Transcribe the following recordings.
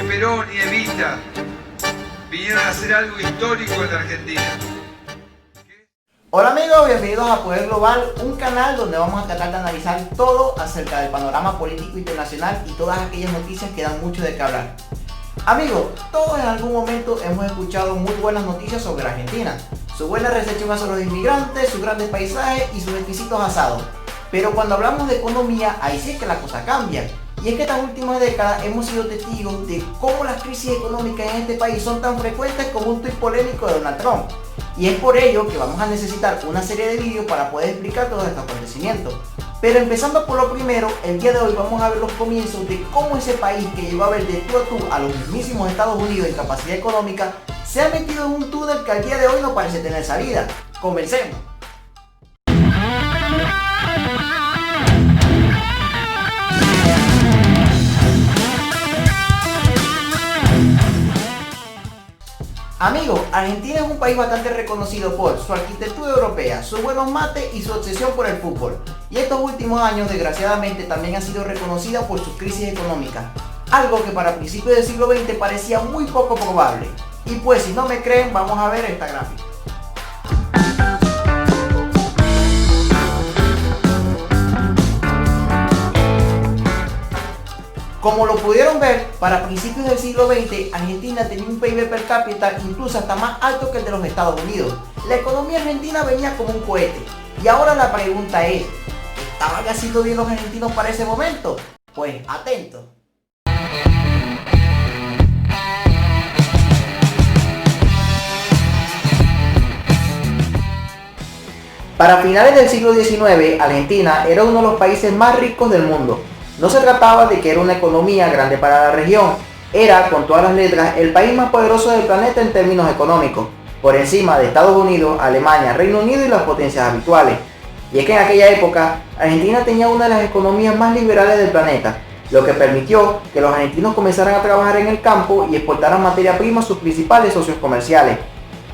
Perón y Evita vinieron a hacer algo histórico en la Argentina. Hola amigos, bienvenidos a Poder Global, un canal donde vamos a tratar de analizar todo acerca del panorama político internacional y todas aquellas noticias que dan mucho de qué hablar. Amigos, todos en algún momento hemos escuchado muy buenas noticias sobre la Argentina, su buena recepción hacia los inmigrantes, sus grandes paisajes y sus exquisitos asados. Pero cuando hablamos de economía, ahí sí es que la cosa cambia. Y es que estas últimas décadas hemos sido testigos de cómo las crisis económicas en este país son tan frecuentes como un tuit polémico de Donald Trump. Y es por ello que vamos a necesitar una serie de vídeos para poder explicar todos estos acontecimientos. Pero empezando por lo primero, el día de hoy vamos a ver los comienzos de cómo ese país que llegó a ver de tú a tú a los mismísimos Estados Unidos en capacidad económica se ha metido en un túnel que al día de hoy no parece tener salida. Comencemos. Amigos, Argentina es un país bastante reconocido por su arquitectura europea, sus buenos mates y su obsesión por el fútbol. Y estos últimos años, desgraciadamente, también ha sido reconocida por sus crisis económicas, algo que para principios del siglo XX parecía muy poco probable. Y pues, si no me creen, vamos a ver esta gráfica. Como lo pudieron ver, para principios del siglo XX, Argentina tenía un PIB per cápita incluso hasta más alto que el de los Estados Unidos. La economía argentina venía como un cohete. Y ahora la pregunta es, ¿estaban haciendo bien los argentinos para ese momento? Pues atentos. Para finales del siglo XIX, Argentina era uno de los países más ricos del mundo. No se trataba de que era una economía grande para la región, era, con todas las letras, el país más poderoso del planeta en términos económicos, por encima de Estados Unidos, Alemania, Reino Unido y las potencias habituales. Y es que en aquella época, Argentina tenía una de las economías más liberales del planeta, lo que permitió que los argentinos comenzaran a trabajar en el campo y exportaran materia prima a sus principales socios comerciales.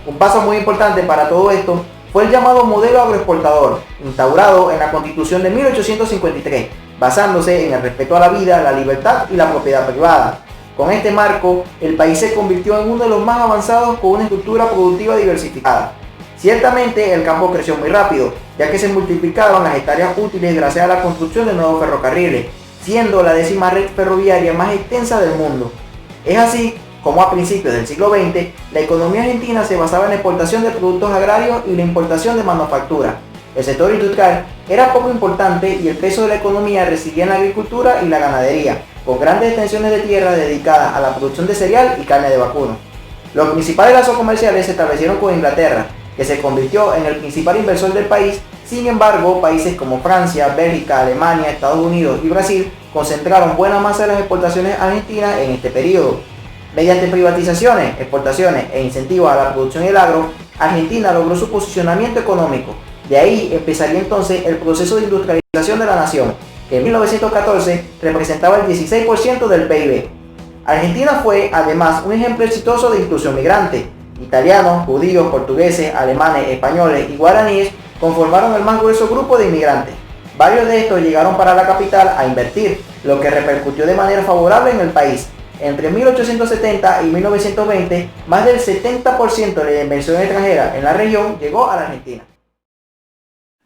Un paso muy importante para todo esto fue el llamado modelo agroexportador, instaurado en la Constitución de 1853, basándose en el respeto a la vida, la libertad y la propiedad privada. Con este marco, el país se convirtió en uno de los más avanzados con una estructura productiva diversificada. Ciertamente, el campo creció muy rápido, ya que se multiplicaron las hectáreas útiles gracias a la construcción de nuevos ferrocarriles, siendo la 10ª red ferroviaria más extensa del mundo. Es así como a principios del siglo XX, la economía argentina se basaba en la exportación de productos agrarios y la importación de manufactura. El sector industrial era poco importante y el peso de la economía residía en la agricultura y la ganadería, con grandes extensiones de tierra dedicadas a la producción de cereal y carne de vacuno. Los principales lazos comerciales se establecieron con Inglaterra, que se convirtió en el principal inversor del país. Sin embargo, países como Francia, Bélgica, Alemania, Estados Unidos y Brasil concentraron buena masa de las exportaciones argentinas en este periodo. Mediante privatizaciones, exportaciones e incentivos a la producción y el agro, Argentina logró su posicionamiento económico. De ahí empezaría entonces el proceso de industrialización de la nación, que en 1914 representaba el 16% del PIB. Argentina fue, además, un ejemplo exitoso de inclusión migrante. Italianos, judíos, portugueses, alemanes, españoles y guaraníes conformaron el más grueso grupo de inmigrantes. Varios de estos llegaron para la capital a invertir, lo que repercutió de manera favorable en el país. Entre 1870 y 1920, más del 70% de la inversión extranjera en la región llegó a la Argentina.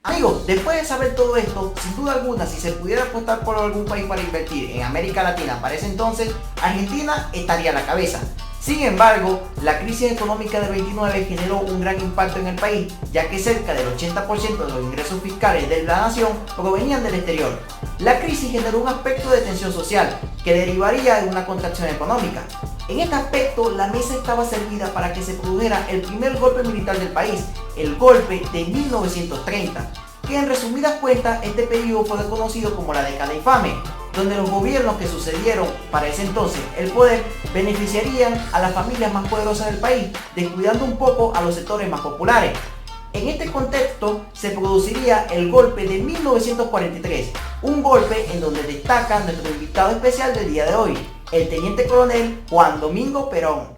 Amigos, después de saber todo esto, sin duda alguna, si se pudiera apostar por algún país para invertir en América Latina para ese entonces, Argentina estaría a la cabeza. Sin embargo, la crisis económica del 29 generó un gran impacto en el país, ya que cerca del 80% de los ingresos fiscales de la nación provenían del exterior. La crisis generó un aspecto de tensión social, que derivaría de una contracción económica. En este aspecto, la mesa estaba servida para que se produjera el primer golpe militar del país, el golpe de 1930, que en resumidas cuentas, este periodo fue conocido como la década infame, donde los gobiernos que sucedieron para ese entonces el poder beneficiarían a las familias más poderosas del país, descuidando un poco a los sectores más populares. En este contexto se produciría el golpe de 1943, un golpe en donde destaca nuestro invitado especial del día de hoy, el teniente coronel Juan Domingo Perón.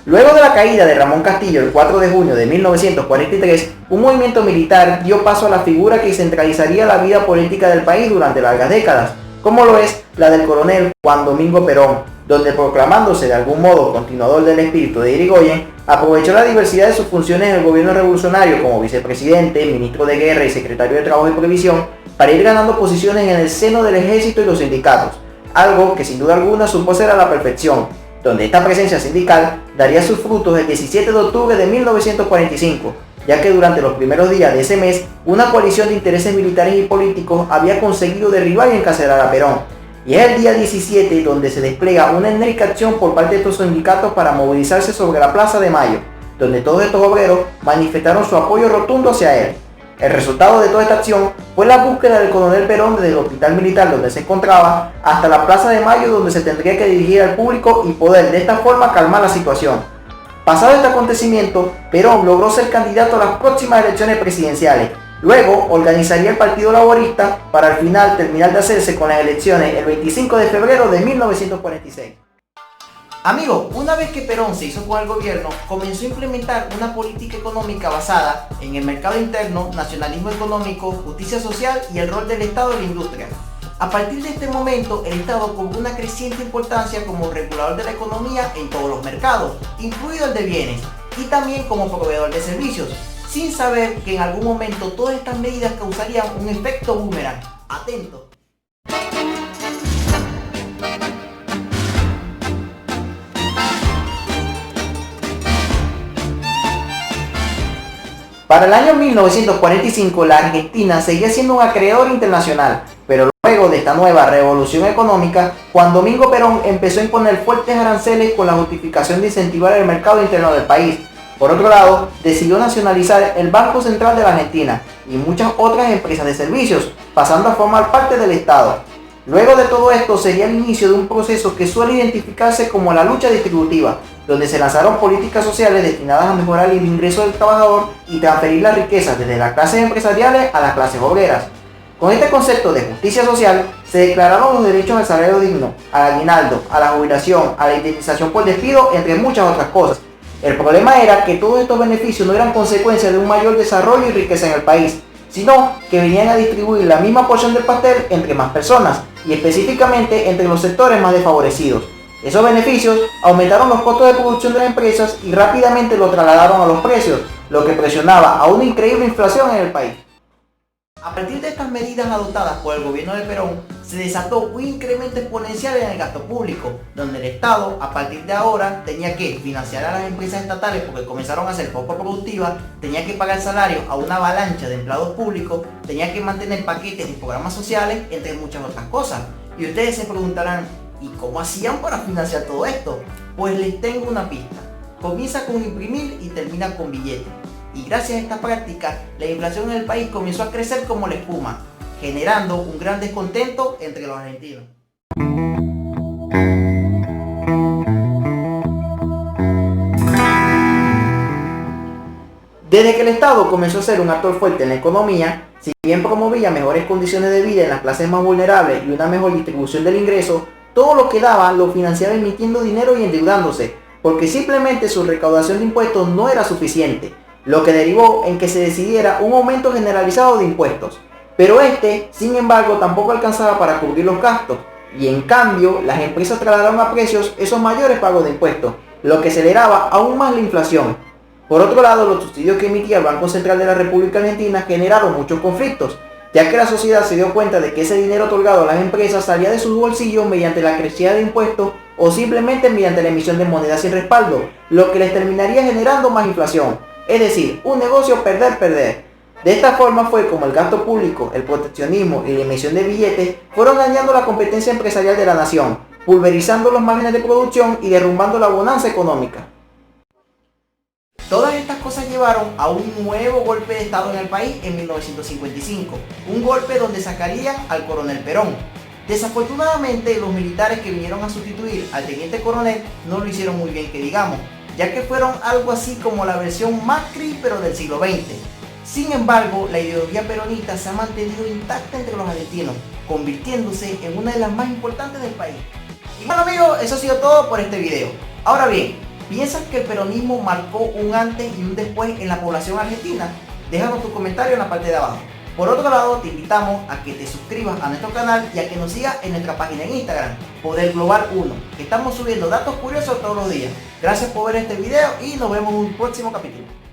Luego de la caída de Ramón Castillo el 4 de junio de 1943, un movimiento militar dio paso a la figura que centralizaría la vida política del país durante largas décadas, como lo es la del coronel Juan Domingo Perón, donde proclamándose de algún modo continuador del espíritu de Irigoyen, aprovechó la diversidad de sus funciones en el gobierno revolucionario como vicepresidente, ministro de guerra y secretario de Trabajo y Previsión, para ir ganando posiciones en el seno del ejército y los sindicatos, algo que sin duda alguna supo ser a la perfección, donde esta presencia sindical daría sus frutos el 17 de octubre de 1945, ya que durante los primeros días de ese mes, una coalición de intereses militares y políticos había conseguido derribar y encarcelar a Perón. Y es el día 17 donde se despliega una enérgica acción por parte de estos sindicatos para movilizarse sobre la Plaza de Mayo, donde todos estos obreros manifestaron su apoyo rotundo hacia él. El resultado de toda esta acción fue la búsqueda del coronel Perón desde el hospital militar donde se encontraba hasta la Plaza de Mayo, donde se tendría que dirigir al público y poder de esta forma calmar la situación. Pasado este acontecimiento, Perón logró ser candidato a las próximas elecciones presidenciales. Luego organizaría el Partido Laborista para al final terminar de hacerse con las elecciones el 25 de febrero de 1946. Amigos, una vez que Perón se hizo con el gobierno, comenzó a implementar una política económica basada en el mercado interno, nacionalismo económico, justicia social y el rol del Estado en la industria. A partir de este momento, el Estado cobró una creciente importancia como regulador de la economía en todos los mercados, incluido el de bienes, y también como proveedor de servicios, sin saber que en algún momento todas estas medidas causarían un efecto boomerang. Atento. Para el año 1945, la Argentina seguía siendo un acreedor internacional, pero luego de esta nueva revolución económica, Juan Domingo Perón empezó a imponer fuertes aranceles con la justificación de incentivar el mercado interno del país. Por otro lado, decidió nacionalizar el Banco Central de la Argentina y muchas otras empresas de servicios, pasando a formar parte del Estado. Luego de todo esto sería el inicio de un proceso que suele identificarse como la lucha distributiva, donde se lanzaron políticas sociales destinadas a mejorar el ingreso del trabajador y transferir la riqueza desde las clases empresariales a las clases obreras. Con este concepto de justicia social, se declararon los derechos al salario digno, al aguinaldo, a la jubilación, a la indemnización por despido, entre muchas otras cosas. El problema era que todos estos beneficios no eran consecuencia de un mayor desarrollo y riqueza en el país, sino que venían a distribuir la misma porción del pastel entre más personas, y específicamente entre los sectores más desfavorecidos. Esos beneficios aumentaron los costos de producción de las empresas y rápidamente lo trasladaron a los precios, lo que presionaba a una increíble inflación en el país. A partir de estas medidas adoptadas por el gobierno de Perón, se desató un incremento exponencial en el gasto público, donde el Estado, a partir de ahora, tenía que financiar a las empresas estatales porque comenzaron a ser poco productivas, tenía que pagar salario a una avalancha de empleados públicos, tenía que mantener paquetes y programas sociales, entre muchas otras cosas. Y ustedes se preguntarán, ¿y cómo hacían para financiar todo esto? Pues les tengo una pista. Comienza con imprimir y termina con billetes. Y gracias a esta práctica, la inflación en el país comenzó a crecer como la espuma, generando un gran descontento entre los argentinos. Desde que el Estado comenzó a ser un actor fuerte en la economía, si bien promovía mejores condiciones de vida en las clases más vulnerables y una mejor distribución del ingreso, todo lo que daba lo financiaba emitiendo dinero y endeudándose, porque simplemente su recaudación de impuestos no era suficiente, lo que derivó en que se decidiera un aumento generalizado de impuestos. Pero este, sin embargo, tampoco alcanzaba para cubrir los gastos, y en cambio, las empresas trasladaron a precios esos mayores pagos de impuestos, lo que aceleraba aún más la inflación. Por otro lado, los subsidios que emitía el Banco Central de la República Argentina generaron muchos conflictos, ya que la sociedad se dio cuenta de que ese dinero otorgado a las empresas salía de sus bolsillos mediante la crecida de impuestos o simplemente mediante la emisión de monedas sin respaldo, lo que les terminaría generando más inflación. Es decir, un negocio perder-perder. De esta forma fue como el gasto público, el proteccionismo y la emisión de billetes fueron dañando la competencia empresarial de la nación, pulverizando los márgenes de producción y derrumbando la bonanza económica. Todas estas cosas llevaron a un nuevo golpe de Estado en el país en 1955, un golpe donde sacarían al coronel Perón. Desafortunadamente, los militares que vinieron a sustituir al teniente coronel no lo hicieron muy bien que digamos, ya que fueron algo así como la versión Macri pero del siglo XX. Sin embargo, la ideología peronista se ha mantenido intacta entre los argentinos, convirtiéndose en una de las más importantes del país. Y bueno amigos, eso ha sido todo por este video. Ahora bien, ¿Piensas que el peronismo marcó un antes y un después en la población argentina? Déjanos tu comentario en la parte de abajo. Por otro lado, te invitamos a que te suscribas a nuestro canal y a que nos sigas en nuestra página en Instagram, Poder Global 1, que estamos subiendo datos curiosos todos los días. Gracias por ver este video y nos vemos en un próximo capítulo.